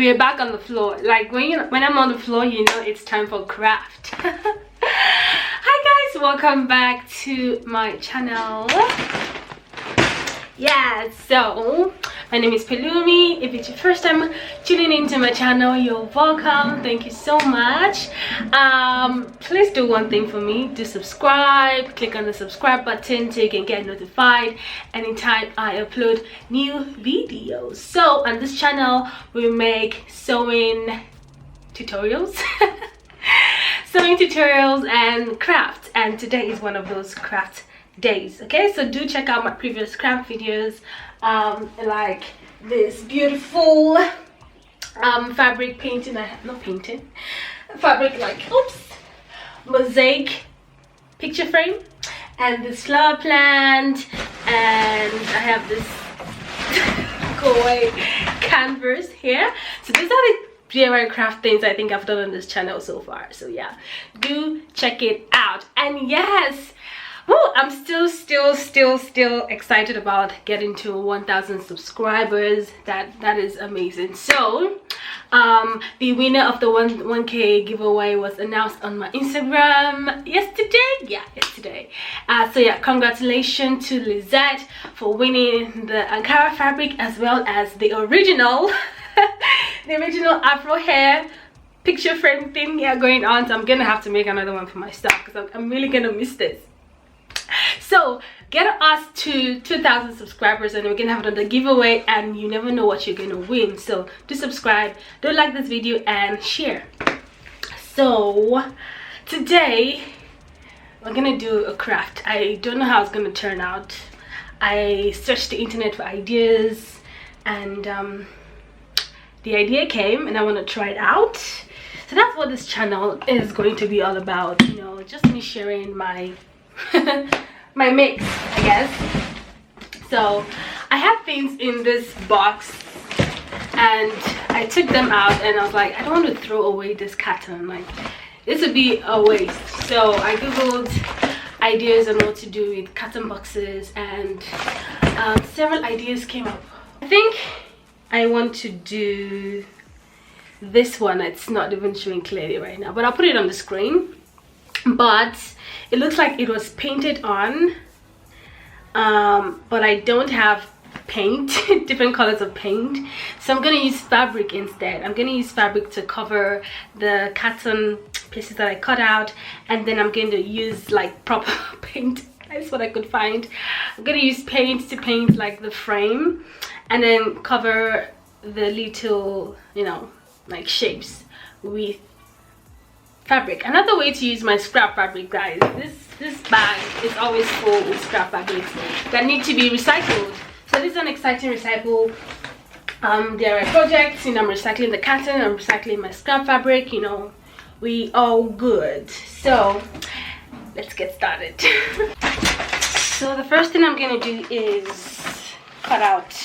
we're back on the floor. Like when I'm on the floor, you know it's time for craft. Hi guys, welcome back to my channel. Yeah, so my name is Pelumi. If it's your first time tuning into my channel, you're welcome. Thank you so much. Please do one thing for me. Do subscribe. Click on the subscribe button so you can get notified anytime I upload new videos. So on this channel we make sewing tutorials sewing tutorials and crafts, and today is one of those craft days. Okay, so do check out my previous craft videos, like this beautiful fabric painting. Fabric, like, oops, mosaic picture frame, and this flower plant, and I have this go away canvas here. So these are the DIY craft things I think I've done on this channel so far. So yeah, do check it out. And yes, I'm still excited about getting to 1,000 subscribers. That is amazing. So the winner of the 1K giveaway was announced on my Instagram yesterday. So yeah, congratulations to Lizette for winning the Ankara fabric as well as the original the original afro hair picture frame thing here going on. So I'm gonna have to make another one for myself because I'm really gonna miss this. So get us to 2,000 subscribers and we're gonna have another giveaway, and you never know what you're gonna win. So do subscribe, do like this video and share. So today we're gonna do a craft. I don't know how it's gonna turn out. I searched the internet for ideas, and the idea came and I want to try it out. So that's what this channel is going to be all about, you know, just me sharing my my mix, I guess. So I have things in this box and I took them out and I was like, I don't want to throw away this cotton, like this would be a waste. So I googled ideas on what to do with cotton boxes, and several ideas came up. I think I want to do this one. It's not even showing clearly right now, but I'll put it on the screen. But it looks like it was painted on, but I don't have paint different colors of paint, so I'm gonna use fabric instead. I'm gonna use fabric to cover the cotton pieces that I cut out, and then I'm going to use like proper paint. That's what I could find. I'm gonna use paint to paint like the frame, and then cover the little, you know, like shapes with fabric. Another way to use my scrap fabric, guys, this bag is always full with scrap fabrics that need to be recycled. So this is an exciting recycle DIY project. You know, I'm recycling the cotton, I'm recycling my scrap fabric, you know, we all good. So let's get started. So the first thing I'm gonna do is cut out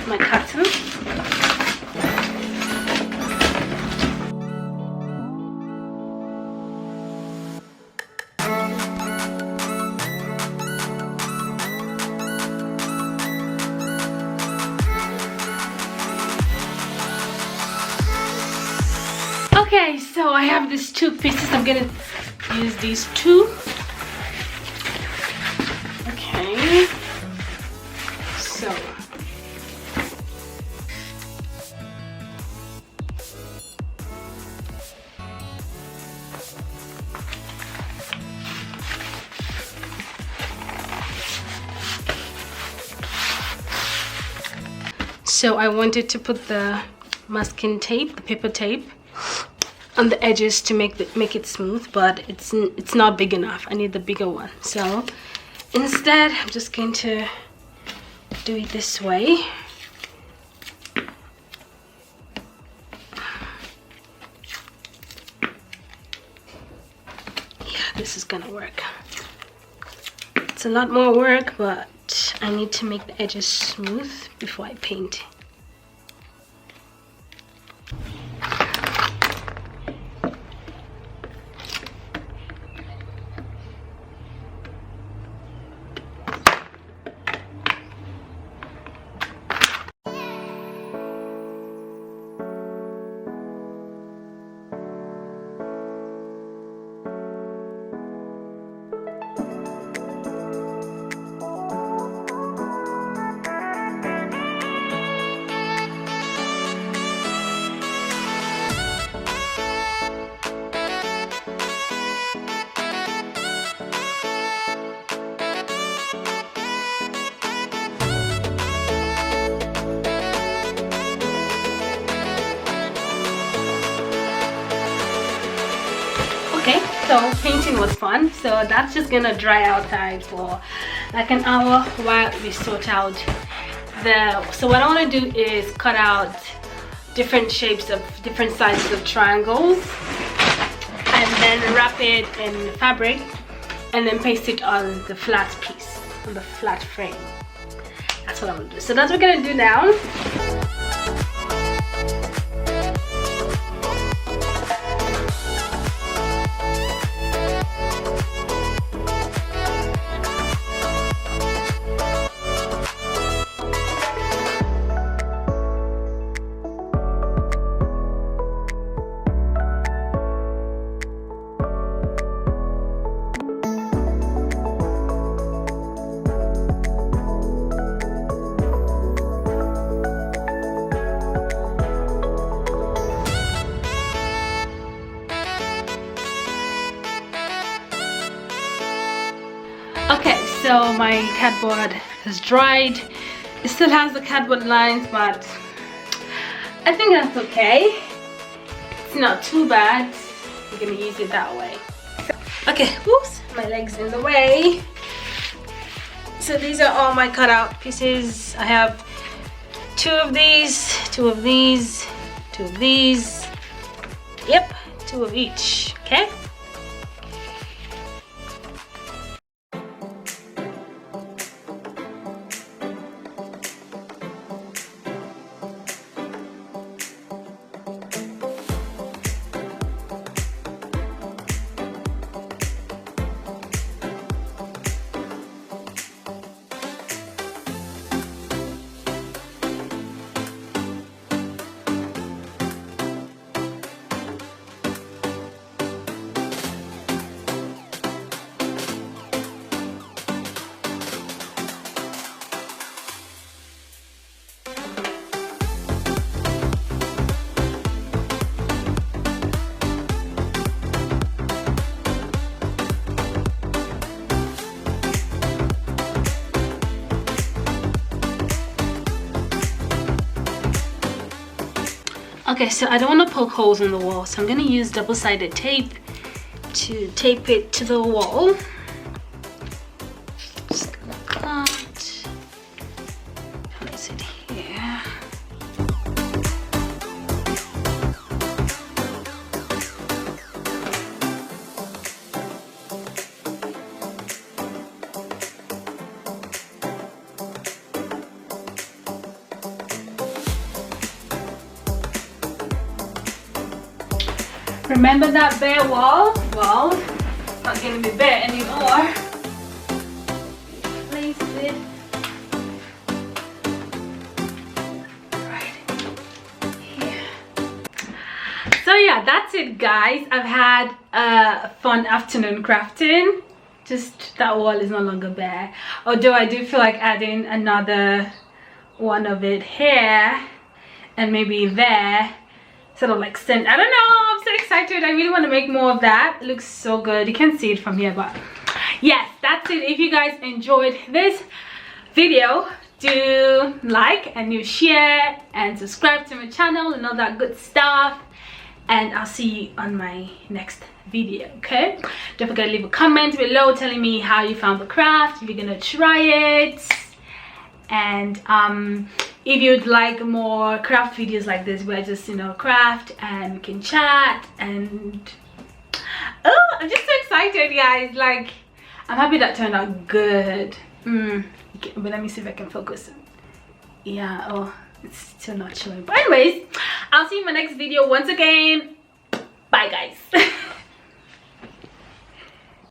my cotton. Okay, so I have these two pieces. I'm gonna use these two. Okay, so I wanted to put the masking tape, the paper tape, on the edges to make it smooth, but it's not big enough. I need the bigger one. So instead I'm just going to do it this way. Yeah, this is gonna work. It's a lot more work, but I need to make the edges smooth before I paint. So painting was fun. So that's just gonna dry outside for like an hour while we sort out so what I want to do is cut out different shapes of different sizes of triangles and then wrap it in fabric and then paste it on the flat piece, on the flat frame. That's what I'm gonna do. So that's what we're gonna do now. Okay, so my cardboard has dried. It still has the cardboard lines, but I think that's okay. It's not too bad. I'm gonna use it that way. Okay, whoops, my leg's in the way. So these are all my cutout pieces. I have 2 of these, 2 of these, 2 of these. Yep, 2 of each, okay? Okay, so I don't want to poke holes in the wall, so I'm going to use double-sided tape to tape it to the wall. Just gonna cut, place it here. Remember that bare wall? Well, it's not going to be bare anymore. Place it right here. So yeah, that's it guys. I've had a fun afternoon crafting. Just that wall is no longer bare. Although I do feel like adding another one of it here and maybe there. Sort of like scent. I don't know, I'm so excited. I really want to make more of that. It looks so good. You can see it from here, but yes, that's it. If you guys enjoyed this video, do like and you share and subscribe to my channel and all that good stuff, and I'll see you on my next video. Okay, don't forget to leave a comment below telling me how you found the craft, if you're gonna try it, and if you'd like more craft videos like this where just, you know, craft and we can chat, and oh, I'm just so excited guys. Like, I'm happy that turned out good. But let me see if I can focus. Yeah, oh, it's still not showing, but anyways, I'll see you in my next video. Once again, bye guys.